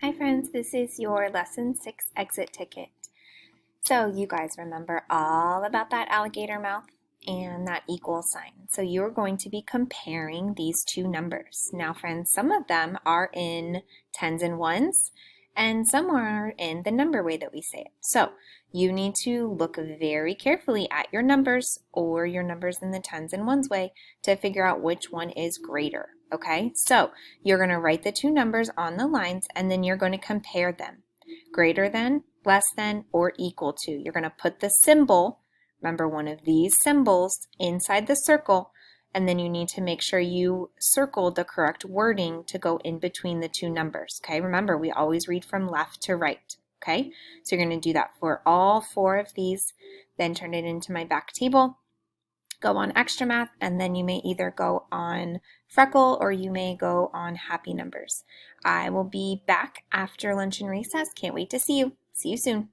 Hi friends, this is your lesson 6 exit ticket. So you guys remember all about that alligator mouth and that equal sign. So you're going to be comparing these two numbers. Now friends, some of them are in tens and ones and some are in the number way that we say it. So you need to look very carefully at your numbers or your numbers in the tens and ones way to figure out which one is greater. Okay, so you're going to write the two numbers on the lines and then you're going to compare them. Greater than, less than, or equal to. You're going to put the symbol, remember one of these symbols, inside the circle, and then you need to make sure you circle the correct wording to go in between the two numbers. Okay, remember we always read from left to right. Okay, so you're going to do that for all four of these, then turn it into my back table. Go on extra math, and then you may either go on freckle or you may go on happy numbers. I will be back after lunch and recess. Can't wait to see you. See you soon.